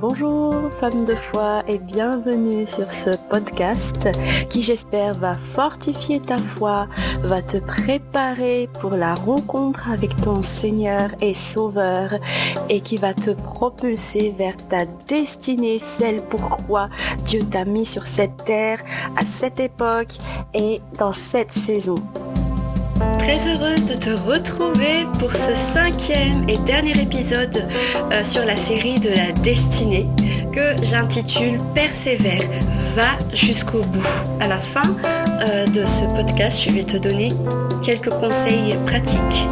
Bonjour femmes de foi et bienvenue sur ce podcast qui j'espère va fortifier ta foi, va te préparer pour la rencontre avec ton Seigneur et Sauveur et qui va te propulser vers ta destinée, celle pourquoi Dieu t'a mis sur cette terre à cette époque et dans cette saison. Très heureuse de te retrouver pour ce 5e et dernier épisode sur la série de la destinée que j'intitule Persévère, va jusqu'au bout. À la fin de ce podcast, je vais te donner quelques conseils pratiques.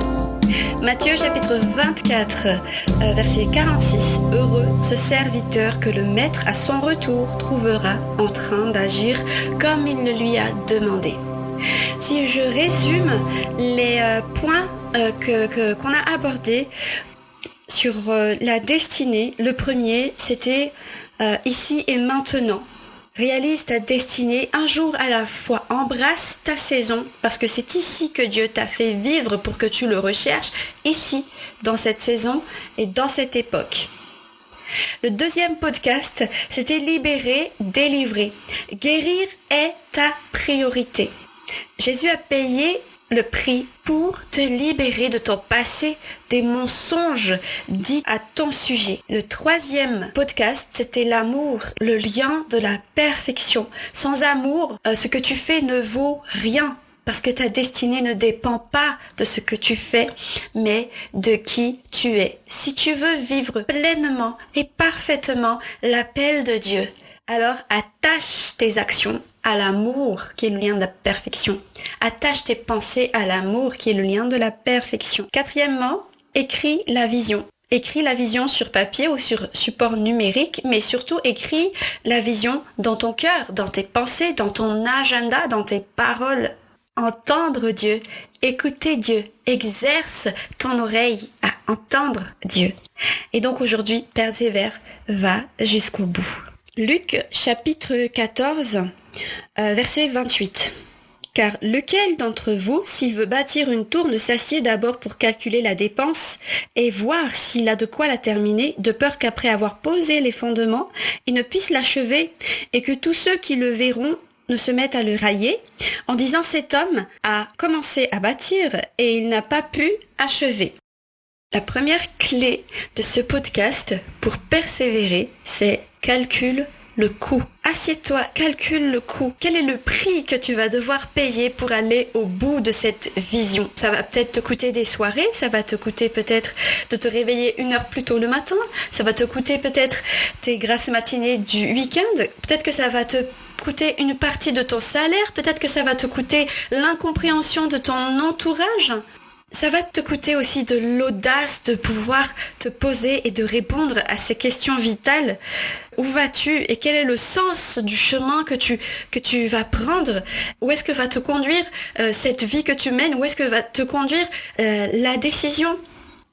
Matthieu chapitre 24, verset 46. Heureux ce serviteur que le maître à son retour trouvera en train d'agir comme il le lui a demandé. Si je résume les points qu'on a abordés sur la destinée, le premier, c'était ici et maintenant. Réalise ta destinée un jour à la fois. Embrasse ta saison parce que c'est ici que Dieu t'a fait vivre pour que tu le recherches, ici, dans cette saison et dans cette époque. Le deuxième podcast, c'était libérer, délivrer. Guérir est ta priorité. Jésus a payé le prix pour te libérer de ton passé, des mensonges dits à ton sujet. Le troisième podcast, c'était l'amour, le lien de la perfection. Sans amour, ce que tu fais ne vaut rien. Parce que ta destinée ne dépend pas de ce que tu fais, mais de qui tu es. Si tu veux vivre pleinement et parfaitement l'appel de Dieu, alors attache tes actions à l'amour qui est le lien de la perfection. Attache tes pensées à l'amour qui est le lien de la perfection. Quatrièmement, écris la vision. Écris la vision sur papier ou sur support numérique, mais surtout écris la vision dans ton cœur, dans tes pensées, dans ton agenda, dans tes paroles. Entendre Dieu, écouter Dieu, exerce ton oreille à entendre Dieu. Et donc aujourd'hui, persévère, va jusqu'au bout. Luc chapitre 14, verset 28. Car lequel d'entre vous, s'il veut bâtir une tour, ne s'assied d'abord pour calculer la dépense et voir s'il a de quoi la terminer, de peur qu'après avoir posé les fondements, il ne puisse l'achever, et que tous ceux qui le verront ne se mettent à le railler, en disant cet homme a commencé à bâtir et il n'a pas pu achever. La première clé de ce podcast pour persévérer, c'est calcule le coût. Assieds-toi, calcule le coût. Quel est le prix que tu vas devoir payer pour aller au bout de cette vision? Ça va peut-être te coûter des soirées, ça va te coûter peut-être de te réveiller 1 heure plus tôt le matin, ça va te coûter peut-être tes grasses matinées du week-end, peut-être que ça va te coûter une partie de ton salaire, peut-être que ça va te coûter l'incompréhension de ton entourage. Ça va te coûter aussi de l'audace de pouvoir te poser et de répondre à ces questions vitales. Où vas-tu et quel est le sens du chemin que tu vas prendre? Où est-ce que va te conduire cette vie que tu mènes? Où est-ce que va te conduire la décision?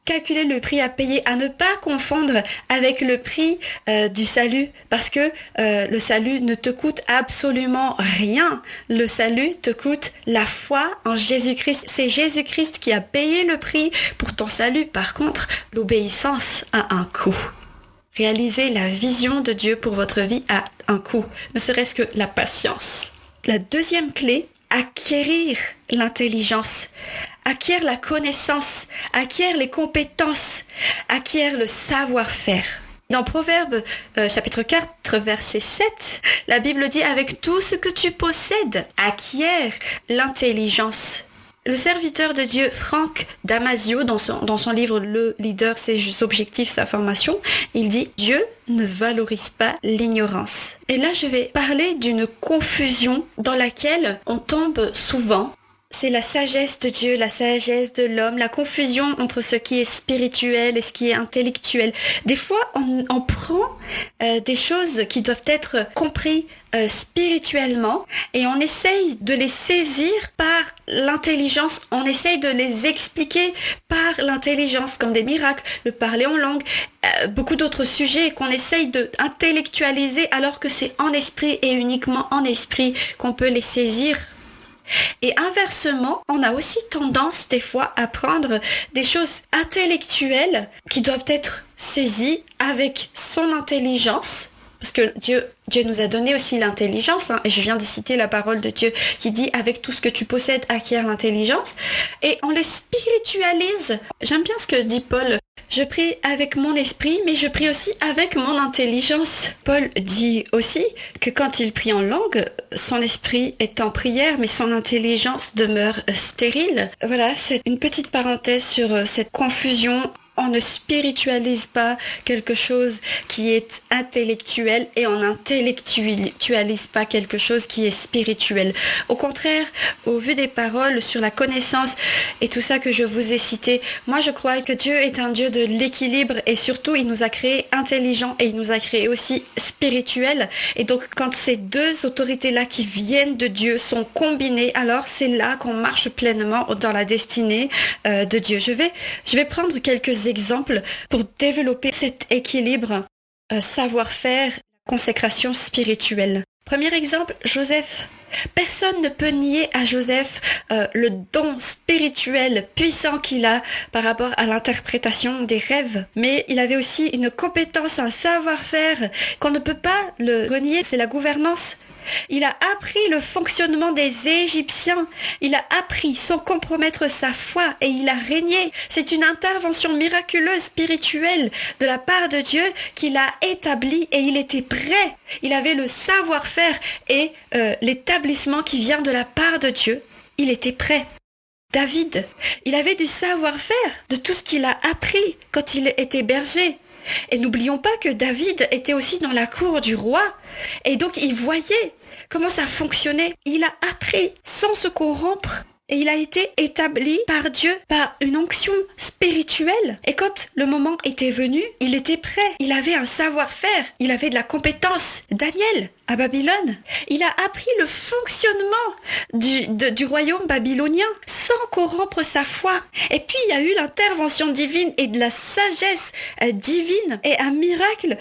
Calculer le prix à payer, à ne pas confondre avec le prix du salut, parce que le salut ne te coûte absolument rien. Le salut te coûte la foi en Jésus-Christ. C'est Jésus-Christ qui a payé le prix pour ton salut. Par contre, l'obéissance a un coût. Réaliser la vision de Dieu pour votre vie a un coût, ne serait-ce que la patience. La deuxième clé, acquérir l'intelligence. Acquiert la connaissance, acquiert les compétences, acquiert le savoir-faire. Dans Proverbes chapitre 4, verset 7, la Bible dit « Avec tout ce que tu possèdes, acquiert l'intelligence ». Le serviteur de Dieu, Franck Damasio, dans son livre « Le leader, ses objectifs, sa formation », il dit « Dieu ne valorise pas l'ignorance ». Et là, je vais parler d'une confusion dans laquelle on tombe souvent. C'est la sagesse de Dieu, la sagesse de l'homme, la confusion entre ce qui est spirituel et ce qui est intellectuel. Des fois, on prend des choses qui doivent être comprises spirituellement et on essaye de les saisir par l'intelligence, on essaye de les expliquer par l'intelligence, comme des miracles, le parler en langue, beaucoup d'autres sujets qu'on essaye d'intellectualiser alors que c'est en esprit et uniquement en esprit qu'on peut les saisir. Et inversement, on a aussi tendance des fois à prendre des choses intellectuelles qui doivent être saisies avec son intelligence. Parce que Dieu nous a donné aussi l'intelligence, et je viens de citer la parole de Dieu qui dit « Avec tout ce que tu possèdes, acquiert l'intelligence ». Et on les spiritualise. J'aime bien ce que dit Paul. Je prie avec mon esprit, mais je prie aussi avec mon intelligence. Paul dit aussi que quand il prie en langue, son esprit est en prière, mais son intelligence demeure stérile. Voilà, c'est une petite parenthèse sur cette confusion. On ne spiritualise pas quelque chose qui est intellectuel et on n'intellectualise pas quelque chose qui est spirituel. Au contraire, au vu des paroles sur la connaissance et tout ça que je vous ai cité, moi je crois que Dieu est un Dieu de l'équilibre et surtout il nous a créés intelligents et il nous a créés aussi spirituels. Et donc quand ces deux autorités-là qui viennent de Dieu sont combinées, alors c'est là qu'on marche pleinement dans la destinée de Dieu. Je vais prendre quelques exemples pour développer cet équilibre, savoir-faire, consécration spirituelle. Premier exemple, Joseph. Personne ne peut nier à Joseph le don spirituel puissant qu'il a par rapport à l'interprétation des rêves. Mais il avait aussi une compétence, un savoir-faire qu'on ne peut pas le renier, c'est la gouvernance. Il a appris le fonctionnement des Égyptiens. Il a appris sans compromettre sa foi et il a régné. C'est une intervention miraculeuse spirituelle de la part de Dieu qu'il a établie et il était prêt. Il avait le savoir-faire et l'établissement qui vient de la part de Dieu. Il était prêt. David, il avait du savoir-faire de tout ce qu'il a appris quand il était berger. Et n'oublions pas que David était aussi dans la cour du roi. Et donc il voyait comment ça fonctionnait. Il a appris sans se corrompre. Et il a été établi par Dieu, par une onction spirituelle. Et quand le moment était venu, il était prêt. Il avait un savoir-faire. Il avait de la compétence. Daniel, à Babylone, il a appris le fonctionnement du royaume babylonien sans corrompre sa foi. Et puis il y a eu l'intervention divine et de la sagesse divine et un miracle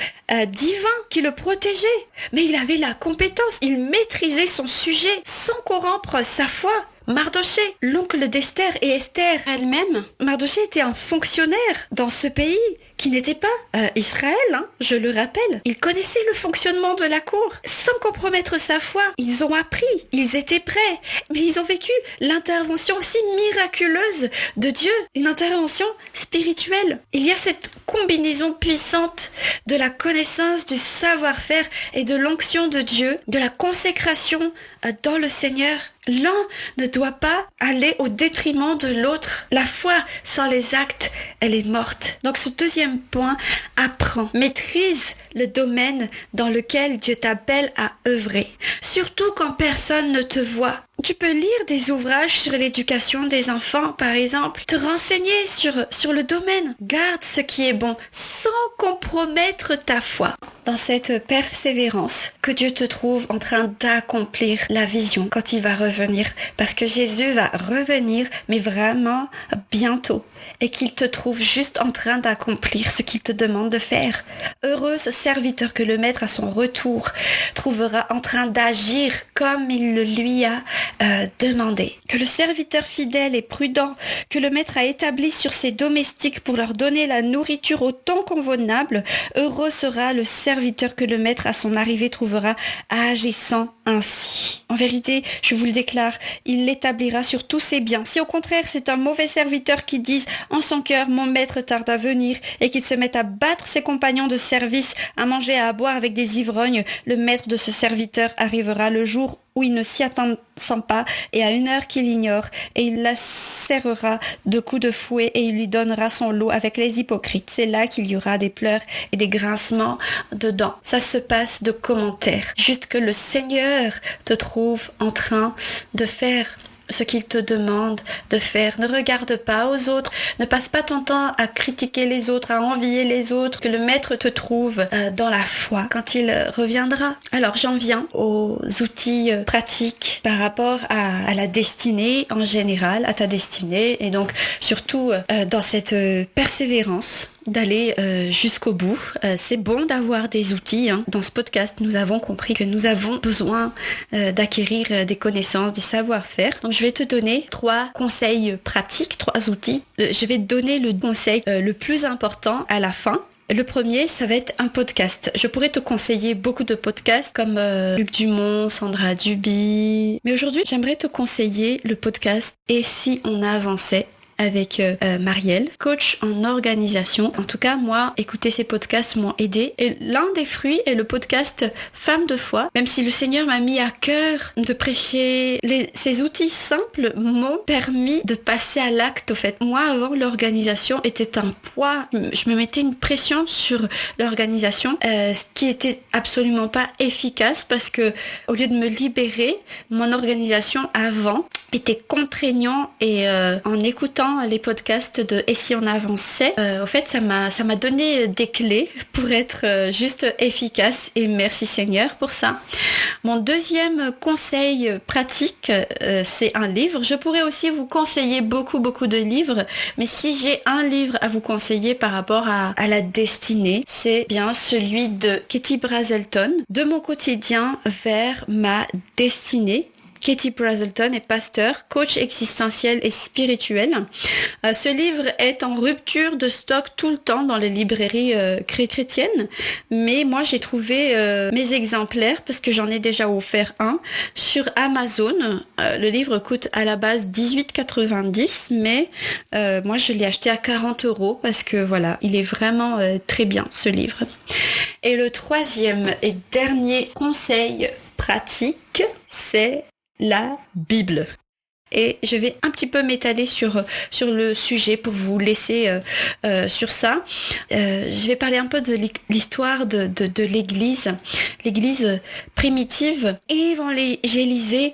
divin qui le protégeait. Mais il avait la compétence. Il maîtrisait son sujet sans corrompre sa foi. Mardoché, l'oncle d'Esther et Esther elle-même, Mardoché était un fonctionnaire dans ce pays qui n'était pas Israël, je le rappelle. Il connaissait le fonctionnement de la cour sans compromettre sa foi. Ils ont appris, ils étaient prêts, mais ils ont vécu l'intervention aussi miraculeuse de Dieu, une intervention spirituelle. Il y a cette combinaison puissante de la connaissance, du savoir-faire et de l'onction de Dieu, de la consécration dans le Seigneur. L'un ne doit pas aller au détriment de l'autre. La foi sans les actes, elle est morte. Donc ce deuxième point, apprends, maîtrise le domaine dans lequel Dieu t'appelle à œuvrer. Surtout quand personne ne te voit. Tu peux lire des ouvrages sur l'éducation des enfants, par exemple, te renseigner sur le domaine. Garde ce qui est bon, sans compromettre ta foi. Dans cette persévérance, que Dieu te trouve en train d'accomplir la vision quand il va revenir. Parce que Jésus va revenir, mais vraiment bientôt. Et qu'il te trouve juste en train d'accomplir ce qu'il te demande de faire. Heureux ce serviteur que le maître à son retour trouvera en train d'agir comme il le lui a demandé. Que le serviteur fidèle et prudent que le maître a établi sur ses domestiques pour leur donner la nourriture au temps convenable, heureux sera le serviteur que le maître à son arrivée trouvera agissant ainsi. En vérité, je vous le déclare, il l'établira sur tous ses biens. Si au contraire c'est un mauvais serviteur qui dise en son cœur, mon maître tarde à venir, et qu'il se mette à battre ses compagnons de service, à manger et à boire avec des ivrognes, le maître de ce serviteur arrivera le jour où il ne s'y attend pas et à une heure qu'il ignore, et il la serrera de coups de fouet et il lui donnera son lot avec les hypocrites. C'est là qu'il y aura des pleurs et des grincements de dents. Ça se passe de commentaires. Juste que le Seigneur te trouve en train de faire ce qu'il te demande de faire. Ne regarde pas aux autres, ne passe pas ton temps à critiquer les autres, à envier les autres, que le maître te trouve dans la foi quand il reviendra. Alors j'en viens aux outils pratiques par rapport à la destinée en général, à ta destinée, et donc surtout dans cette persévérance d'aller jusqu'au bout. C'est bon d'avoir des outils. Dans ce podcast, nous avons compris que nous avons besoin d'acquérir des connaissances, des savoir-faire. Donc je vais te donner 3 conseils pratiques, 3 outils. Je vais te donner le conseil le plus important à la fin. Le premier, ça va être un podcast. Je pourrais te conseiller beaucoup de podcasts comme Luc Dumont, Sandra Duby. Mais aujourd'hui, j'aimerais te conseiller le podcast Et si on avançait avec Marielle, coach en organisation. En tout cas, moi, écouter ces podcasts m'ont aidé. Et l'un des fruits est le podcast Femme de foi. Même si le Seigneur m'a mis à cœur de prêcher, ces outils simples m'ont permis de passer à l'acte, au fait. Moi, avant, l'organisation était un poids. Je me mettais une pression sur l'organisation, ce qui était absolument pas efficace parce que, au lieu de me libérer, mon organisation avant était contraignant et en écoutant les podcasts de Et si on avançait, au fait ça m'a donné des clés pour être juste efficace et merci Seigneur pour ça. Mon deuxième conseil pratique, c'est un livre. Je pourrais aussi vous conseiller beaucoup de livres, mais si j'ai un livre à vous conseiller par rapport à la destinée, c'est bien celui de Katie Brazelton, De mon quotidien vers ma destinée. Katie Brazelton est pasteur, coach existentiel et spirituel. Ce livre est en rupture de stock tout le temps dans les librairies chrétiennes, mais moi j'ai trouvé mes exemplaires, parce que j'en ai déjà offert un, sur Amazon. Le livre coûte à la base 18,90 €, mais moi je l'ai acheté à 40 € parce que voilà, il est vraiment très bien ce livre. Et le troisième et dernier conseil pratique, c'est la Bible. Et je vais un petit peu m'étaler sur le sujet pour vous laisser sur ça. Je vais parler un peu de l'histoire de l'Église primitive et évangéliser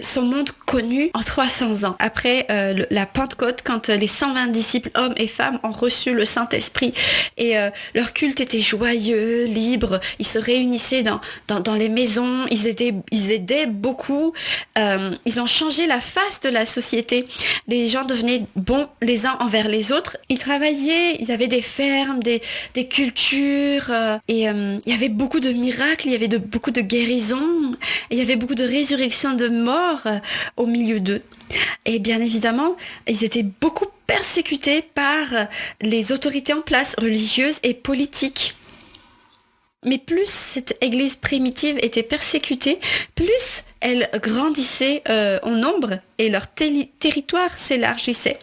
son monde connu en 300 ans. Après la Pentecôte, quand les 120 disciples, hommes et femmes, ont reçu le Saint-Esprit et leur culte était joyeux, libre, ils se réunissaient dans les maisons, ils aidaient beaucoup, ils ont changé la face de la société. Les gens devenaient bons les uns envers les autres. Ils travaillaient, ils avaient des fermes, des cultures, et il y avait beaucoup de miracles, il y avait beaucoup de guérisons, et il y avait beaucoup de résurrections de morts au milieu d'eux. Et bien évidemment, ils étaient beaucoup persécutés par les autorités en place, religieuses et politiques. Mais plus cette église primitive était persécutée, plus elle grandissait en nombre et leur territoire s'élargissait.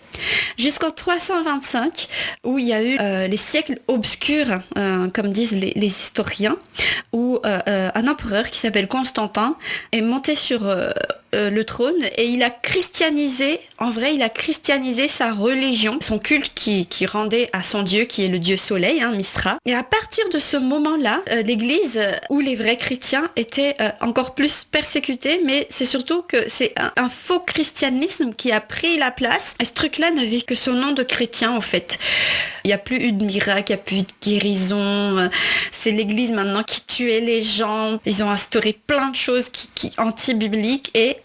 Jusqu'en 325, où il y a eu les siècles obscurs, comme disent les historiens, où un empereur qui s'appelle Constantin est monté sur le trône et il a christianisé sa religion, son culte qui rendait à son dieu, qui est le dieu soleil, Misra. Et à partir de ce moment-là, l'église où les vrais chrétiens étaient encore plus persécutés, mais c'est surtout que c'est un faux christianisme qui a pris la place. Et ce truc-là n'avait que son nom de chrétien, en fait. Il n'y a plus eu de miracle, il n'y a plus eu de guérison. C'est l'église maintenant qui tuait les gens. Ils ont instauré plein de choses qui anti-bibliques et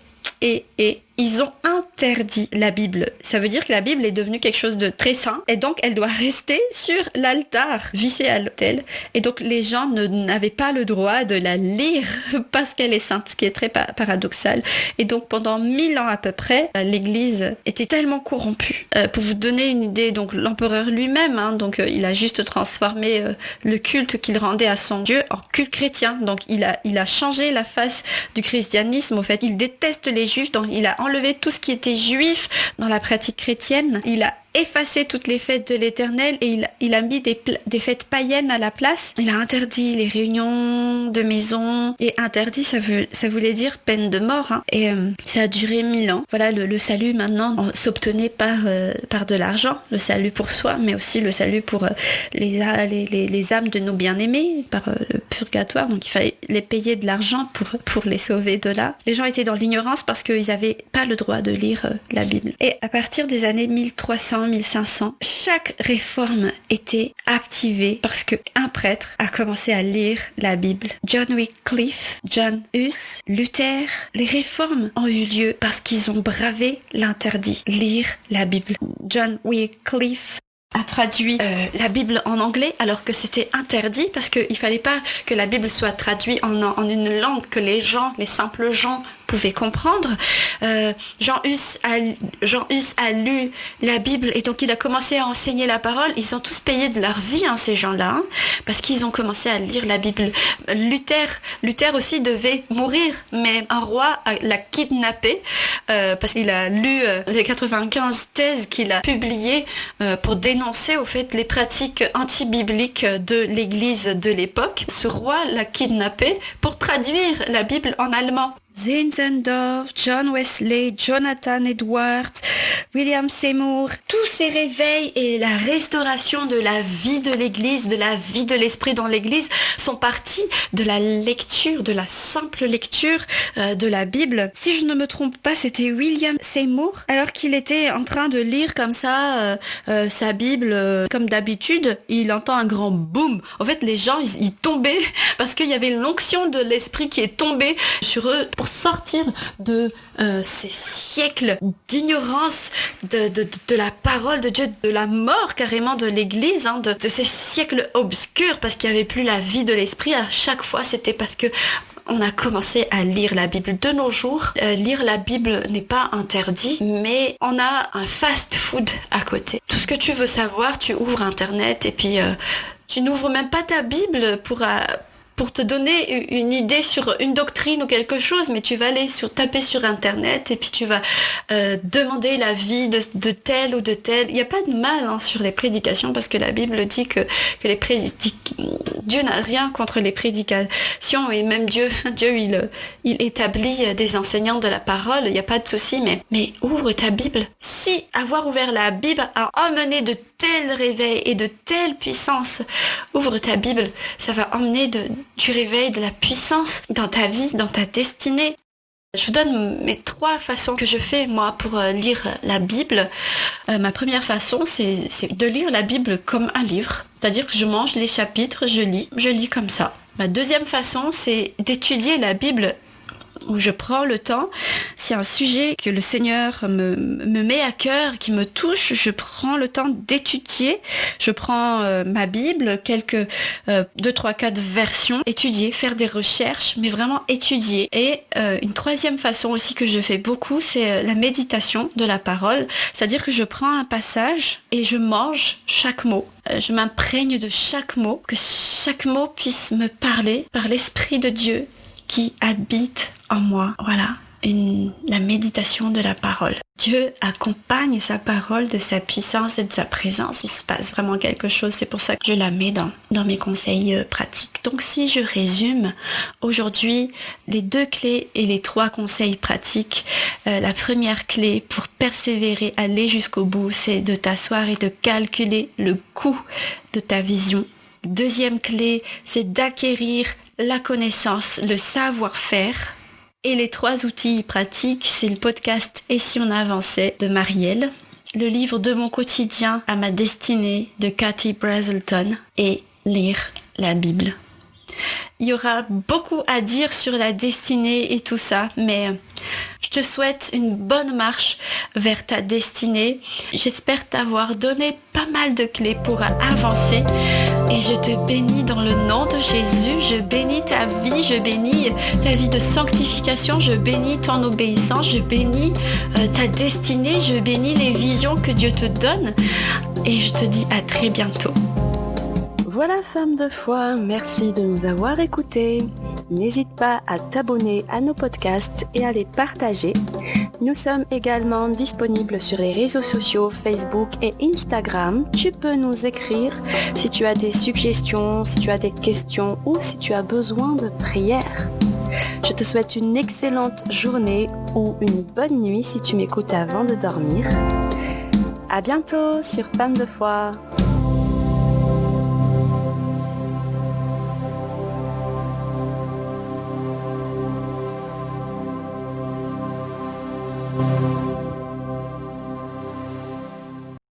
ils ont interdit la Bible. Ça veut dire que la Bible est devenue quelque chose de très saint et donc elle doit rester sur l'altar, vissée à l'autel. Et donc les gens n'avaient pas le droit de la lire parce qu'elle est sainte, ce qui est très paradoxal. Et donc pendant 1000 ans à peu près, l'Église était tellement corrompue. Pour vous donner une idée, donc l'empereur lui-même, il a juste transformé le culte qu'il rendait à son Dieu en culte chrétien. Donc il a changé la face du christianisme. Au fait, il déteste les Juifs, donc il a enlevé tout ce qui était juif dans la pratique chrétienne. Il a effacé toutes les fêtes de l'Éternel et il a mis des fêtes païennes à la place. Il a interdit les réunions de maison et interdit, ça voulait dire peine de mort. Et ça a duré 1000 ans. Voilà, le salut maintenant s'obtenait par de l'argent, le salut pour soi, mais aussi le salut pour les âmes de nos bien-aimés, par le purgatoire. Donc il fallait les payer de l'argent pour les sauver de là. Les gens étaient dans l'ignorance parce qu'ils n'avaient pas le droit de lire la Bible. Et à partir des années 1300-1500, chaque réforme était activée parce qu'un prêtre a commencé à lire la Bible. John Wycliffe, John Hus, Luther, les réformes ont eu lieu parce qu'ils ont bravé l'interdit, lire la Bible. John Wycliffe a traduit la Bible en anglais alors que c'était interdit parce qu'il fallait pas que la Bible soit traduite en une langue que les simples gens pouvaient comprendre. Jean Hus a lu la Bible et donc il a commencé à enseigner la parole. Ils ont tous payé de leur vie, ces gens-là, parce qu'ils ont commencé à lire la Bible. Luther aussi devait mourir, mais un roi l'a kidnappé parce qu'il a lu les 95 thèses qu'il a publiées pour dénoncer au fait les pratiques anti-bibliques de l'Église de l'époque. Ce roi l'a kidnappé pour traduire la Bible en allemand. Zinzendorf, John Wesley, Jonathan Edwards, William Seymour, tous ces réveils et la restauration de la vie de l'Église, de la vie de l'esprit dans l'Église sont partis de la lecture, de la simple lecture de la Bible. Si je ne me trompe pas, c'était William Seymour, alors qu'il était en train de lire comme ça sa Bible comme d'habitude, il entend un grand boum. En fait, les gens, ils tombaient parce qu'il y avait l'onction de l'esprit qui est tombée sur eux pour sortir de ces siècles d'ignorance de la parole de Dieu, de la mort carrément de l'Église, de ces siècles obscurs parce qu'il n'y avait plus la vie de l'esprit. À chaque fois, c'était parce que on a commencé à lire la Bible. De nos jours, lire la Bible n'est pas interdit, mais on a un fast-food à côté. Tout ce que tu veux savoir, tu ouvres Internet et puis tu n'ouvres même pas ta Bible pour te donner une idée sur une doctrine ou quelque chose, mais tu vas aller taper sur Internet et puis tu vas demander l'avis de tel ou de tel. Il n'y a pas de mal sur les prédications parce que la Bible dit que Dieu n'a rien contre les prédications et même Dieu il établit des enseignants de la parole, il n'y a pas de souci, mais ouvre ta Bible. Si avoir ouvert la Bible a emmené de tels réveils et de telle puissance, ouvre ta Bible, ça va emmener du réveil, de la puissance dans ta vie, dans ta destinée. Je vous donne mes 3 façons que je fais, moi, pour lire la Bible. Ma première façon, c'est de lire la Bible comme un livre. C'est-à-dire que je mange les chapitres, je lis comme ça. Ma deuxième façon, c'est d'étudier la Bible où je prends le temps. C'est un sujet que le Seigneur me met à cœur, qui me touche. Je prends le temps d'étudier. Je prends ma Bible, quelques 2, 3, 4 versions, étudier, faire des recherches, mais vraiment étudier. Et une troisième façon aussi que je fais beaucoup, c'est la méditation de la parole. C'est-à-dire que je prends un passage et je mange chaque mot. Je m'imprègne de chaque mot, que chaque mot puisse me parler par l'Esprit de Dieu qui habite en moi. Voilà, la méditation de la parole. Dieu accompagne sa parole de sa puissance et de sa présence. Il se passe vraiment quelque chose. C'est pour ça que je la mets dans mes conseils pratiques. Donc si je résume aujourd'hui les 2 clés et les 3 conseils pratiques, la première clé pour persévérer, aller jusqu'au bout, c'est de t'asseoir et de calculer le coût de ta vision. Deuxième clé, c'est d'acquérir la connaissance, le savoir-faire. Et les 3 outils pratiques, c'est le podcast Et si on avançait de Marielle, le livre De mon quotidien à ma destinée de Cathy Brazelton et lire la Bible. Il y aura beaucoup à dire sur la destinée et tout ça, mais je te souhaite une bonne marche vers ta destinée. J'espère t'avoir donné pas mal de clés pour avancer et je te bénis dans le nom de Jésus. Je bénis ta vie, je bénis ta vie de sanctification, je bénis ton obéissance, je bénis ta destinée, je bénis les visions que Dieu te donne et je te dis à très bientôt. Voilà, femme de foi, merci de nous avoir écoutés. N'hésite pas à t'abonner à nos podcasts et à les partager. Nous sommes également disponibles sur les réseaux sociaux Facebook et Instagram. Tu peux nous écrire si tu as des suggestions, si tu as des questions ou si tu as besoin de prière. Je te souhaite une excellente journée ou une bonne nuit si tu m'écoutes avant de dormir. À bientôt sur Femme de foi.